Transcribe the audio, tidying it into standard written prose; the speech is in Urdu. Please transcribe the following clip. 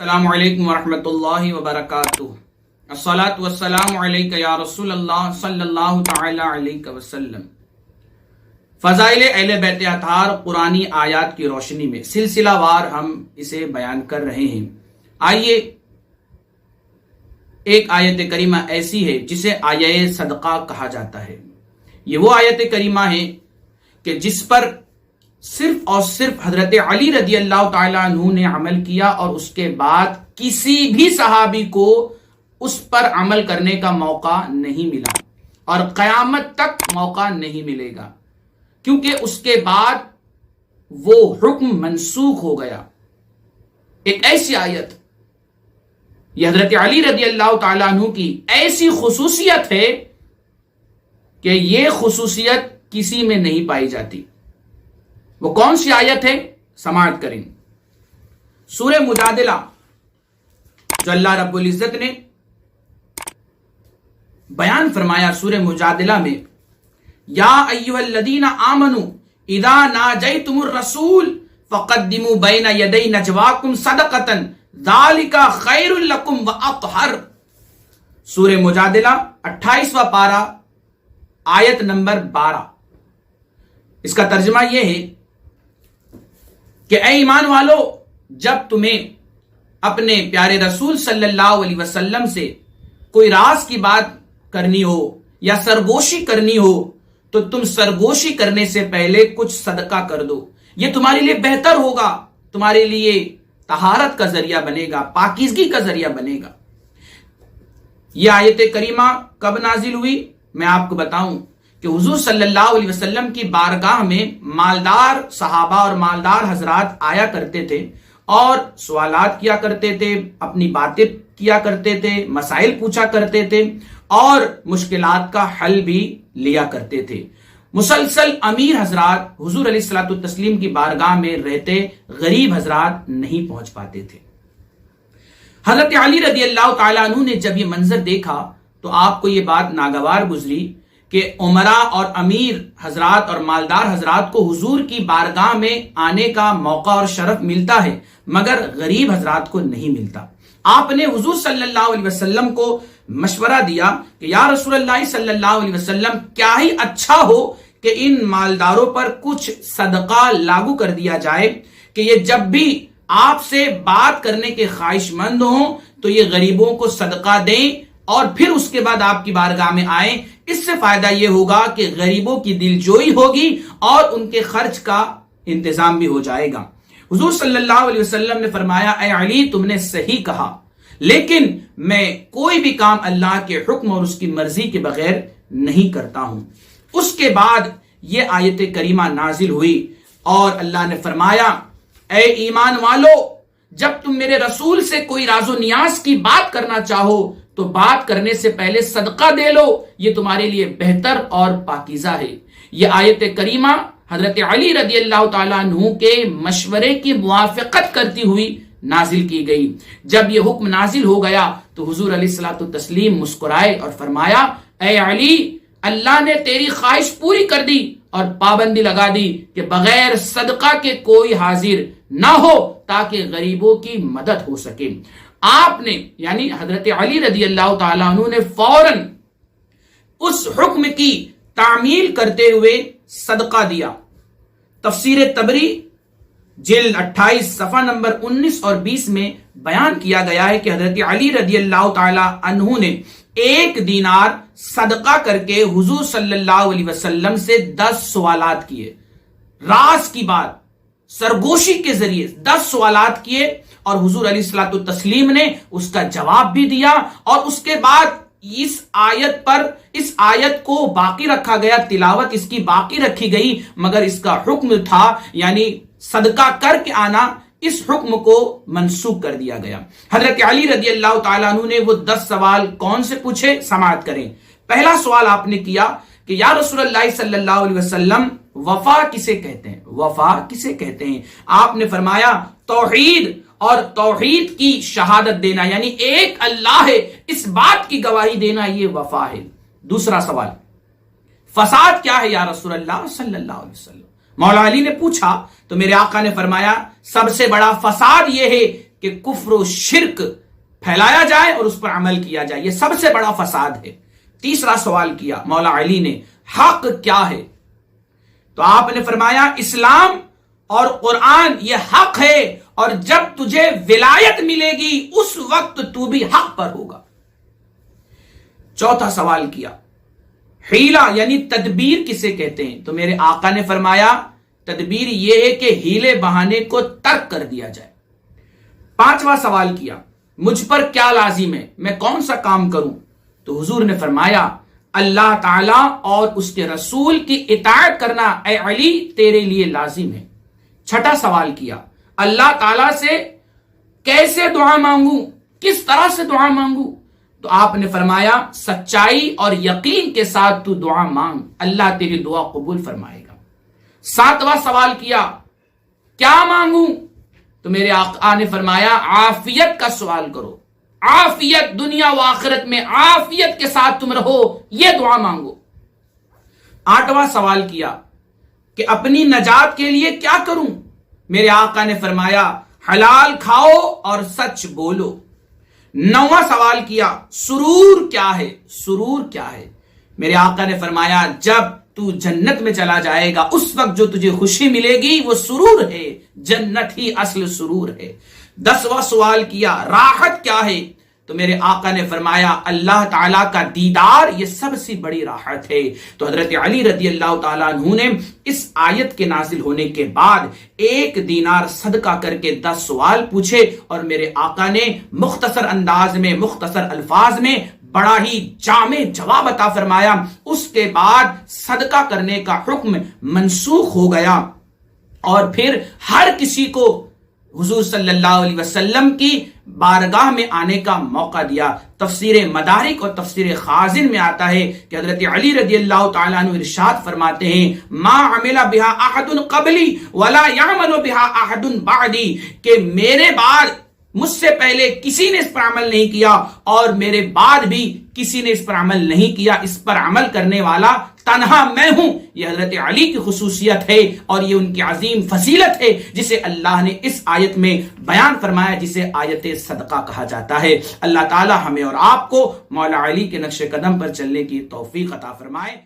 السلام علیکم ورحمۃ اللہ وبرکاتہ۔ الصلاۃ والسلام علیک یا رسول اللہ صلی اللہ تعالی علیہ وسلم۔ فضائل اہل بیت اطہار قرآنی آیات کی روشنی میں سلسلہ وار ہم اسے بیان کر رہے ہیں۔ آئیے، ایک آیت کریمہ ایسی ہے جسے آیہ صدقہ کہا جاتا ہے۔ یہ وہ آیت کریمہ ہے کہ جس پر صرف اور صرف حضرت علی رضی اللہ تعالیٰ عنہ نے عمل کیا، اور اس کے بعد کسی بھی صحابی کو اس پر عمل کرنے کا موقع نہیں ملا، اور قیامت تک موقع نہیں ملے گا، کیونکہ اس کے بعد وہ حکم منسوخ ہو گیا۔ ایک ایسی آیت، یہ حضرت علی رضی اللہ تعالیٰ عنہ کی ایسی خصوصیت ہے کہ یہ خصوصیت کسی میں نہیں پائی جاتی۔ وہ کون سی آیت ہے؟ سماعت کریں۔ سورہ مجادلہ، جو اللہ رب العزت نے بیان فرمایا سورہ مجادلہ میں، یا ایھا الذین آمنوا اذا ناجیتم الرسول فقدموا بین یدی نجواکم صدقۃ ذالک خیر لکم واطہر۔ سورہ مجادلہ 28واں پارہ، آیت نمبر 12۔ اس کا ترجمہ یہ ہے کہ اے ایمان والو، جب تمہیں اپنے پیارے رسول صلی اللہ علیہ وسلم سے کوئی راز کی بات کرنی ہو یا سرگوشی کرنی ہو، تو تم سرگوشی کرنے سے پہلے کچھ صدقہ کر دو۔ یہ تمہارے لیے بہتر ہوگا، تمہارے لیے طہارت کا ذریعہ بنے گا، پاکیزگی کا ذریعہ بنے گا۔ یہ آیت کریمہ کب نازل ہوئی؟ میں آپ کو بتاؤں کہ حضور صلی اللہ علیہ وسلم کی بارگاہ میں مالدار صحابہ اور مالدار حضرات آیا کرتے تھے اور سوالات کیا کرتے تھے، اپنی باتیں کیا کرتے تھے، مسائل پوچھا کرتے تھے، اور مشکلات کا حل بھی لیا کرتے تھے۔ مسلسل امیر حضرات حضور علیہ الصلوۃ والتسلیم کی بارگاہ میں رہتے غریب حضرات نہیں پہنچ پاتے تھے۔ حضرت علی رضی اللہ تعالیٰ عنہ نے جب یہ منظر دیکھا تو آپ کو یہ بات ناگوار گزری کہ عمرا اور امیر حضرات اور مالدار حضرات کو حضور کی بارگاہ میں آنے کا موقع اور شرف ملتا ہے، مگر غریب حضرات کو نہیں ملتا۔ آپ نے حضور صلی اللہ علیہ وسلم کو مشورہ دیا کہ یا رسول اللہ صلی اللہ علیہ وسلم، کیا ہی اچھا ہو کہ ان مالداروں پر کچھ صدقہ لاگو کر دیا جائے کہ یہ جب بھی آپ سے بات کرنے کے خواہش مند ہوں تو یہ غریبوں کو صدقہ دیں، اور پھر اس کے بعد آپ کی بارگاہ میں آئیں۔ اس سے فائدہ یہ ہوگا کہ غریبوں کی دل جوئی ہوگی اور ان کے خرچ کا انتظام بھی ہو جائے گا۔ حضور صلی اللہ علیہ وسلم نے فرمایا، اے علی، تم نے صحیح کہا، لیکن میں کوئی بھی کام اللہ کے حکم اور اس کی مرضی کے بغیر نہیں کرتا ہوں۔ اس کے بعد یہ آیت کریمہ نازل ہوئی اور اللہ نے فرمایا، اے ایمان والو، جب تم میرے رسول سے کوئی راز و نیاز کی بات کرنا چاہو تو بات کرنے سے پہلے صدقہ دے لو، یہ تمہارے لیے بہتر اور پاکیزہ ہے۔ یہ آیت کریمہ حضرت علی رضی اللہ تعالیٰ عنہ کے مشورے کی موافقت کرتی ہوئی نازل کی گئی۔ جب یہ حکم نازل ہو گیا تو حضور علیہ الصلوۃ والتسلیم مسکرائے اور فرمایا، اے علی، اللہ نے تیری خواہش پوری کر دی اور پابندی لگا دی کہ بغیر صدقہ کے کوئی حاضر نہ ہو تاکہ غریبوں کی مدد ہو سکے۔ آپ نے، یعنی حضرت علی رضی اللہ تعالیٰ عنہ نے فوراً اس حکم کی تعمیل کرتے ہوئے صدقہ دیا۔ تفسیر تبری جلد 28 صفحہ نمبر 19 اور 20 میں بیان کیا گیا ہے کہ حضرت علی رضی اللہ تعالیٰ عنہ نے 1 دینار صدقہ کر کے حضور صلی اللہ علیہ وسلم سے 10 سوالات کیے، راز کی بات سرگوشی کے ذریعے 10 سوالات کیے، اور حضور علیہ الصلوۃ والتسلیم نے اس کا جواب بھی دیا، اور اس کے بعد اس آیت کو باقی رکھا گیا، تلاوت اس کی باقی رکھی گئی، مگر اس کا حکم تھا، یعنی صدقہ کر کے آنا، اس حکم کو منسوخ کر دیا گیا۔ حضرت علی رضی اللہ تعالیٰ عنہ نے وہ 10 سوال کون سے پوچھے؟ سماعت کریں۔ پہلا سوال آپ نے کیا کہ یا رسول اللہ صلی اللہ علیہ وسلم، وفا کسے کہتے ہیں؟ وفا کسے کہتے ہیں؟ آپ نے فرمایا، توحید اور توحید کی شہادت دینا، یعنی ایک اللہ ہے اس بات کی گواہی دینا، یہ وفا ہے۔ دوسرا سوال، فساد کیا ہے یا رسول اللہ صلی اللہ علیہ وسلم؟ مولا علی نے پوچھا تو میرے آقا نے فرمایا، سب سے بڑا فساد یہ ہے کہ کفر و شرک پھیلایا جائے اور اس پر عمل کیا جائے، یہ سب سے بڑا فساد ہے۔ تیسرا سوال کیا مولا علی نے، حق کیا ہے؟ تو آپ نے فرمایا اسلام اور قرآن یہ حق ہے، اور جب تجھے ولایت ملے گی اس وقت تو بھی حق پر ہوگا۔ چوتھا سوال کیا حیلہ یعنی تدبیر کسے کہتے ہیں؟ تو میرے آقا نے فرمایا تدبیر یہ ہے کہ ہیلے بہانے کو ترک کر دیا جائے۔ پانچواں سوال کیا مجھ پر کیا لازم ہے، میں کون سا کام کروں؟ تو حضور نے فرمایا اللہ تعالی اور اس کے رسول کی اطاعت کرنا اے علی تیرے لیے لازم ہے۔ چھٹا سوال کیا اللہ تعالی سے کیسے دعا مانگوں، کس طرح سے دعا مانگوں؟ تو آپ نے فرمایا سچائی اور یقین کے ساتھ تو دعا مانگ، اللہ تیری دعا قبول فرمائے گا۔ ساتواں سوال کیا مانگوں؟ تو میرے آقا نے فرمایا عافیت کا سوال کرو، عافیت دنیا و آخرت میں عافیت کے ساتھ تم رہو، یہ دعا مانگو۔ آٹھواں سوال کیا کہ اپنی نجات کے لیے کیا کروں؟ میرے آقا نے فرمایا حلال کھاؤ اور سچ بولو۔ نواں سوال کیا سرور کیا ہے؟ سرور کیا ہے؟ میرے آقا نے فرمایا جب تو جنت میں چلا جائے گا اس وقت جو تجھے خوشی ملے گی وہ سرور ہے، جنت ہی اصل سرور ہے۔ 10واں سوال کیا راحت کیا ہے؟ تو میرے آقا نے فرمایا اللہ تعالیٰ کا دیدار یہ سب سے بڑی راحت ہے۔ تو حضرت علی رضی اللہ تعالیٰ عنہ نے اس آیت کے نازل ہونے کے بعد 1 دینار صدقہ کر کے 10 سوال پوچھے، اور میرے آقا نے مختصر انداز میں مختصر الفاظ میں بڑا ہی جامع جواب عطا فرمایا۔ اس کے بعد صدقہ کرنے کا حکم منسوخ ہو گیا، اور پھر ہر کسی کو حضور صلی اللہ علیہ وسلم کی بارگاہ میں آنے کا موقع دیا۔ تفسیر مدارک اور تفسیر خازن میں آتا ہے کہ حضرت علی رضی اللہ تعالیٰ عنہ ارشاد فرماتے ہیں ما عمل بها احد قبلی ولا يعمل بها احد بعدی، کہ میرے بعد مجھ سے پہلے کسی نے اس پر عمل نہیں کیا اور میرے بعد بھی کسی نے اس پر عمل نہیں کیا، اس پر عمل کرنے والا تنہا میں ہوں۔ یہ حضرت علی کی خصوصیت ہے اور یہ ان کی عظیم فضیلت ہے جسے اللہ نے اس آیت میں بیان فرمایا، جسے آیت صدقہ کہا جاتا ہے۔ اللہ تعالی ہمیں اور آپ کو مولا علی کے نقش قدم پر چلنے کی توفیق عطا فرمائے۔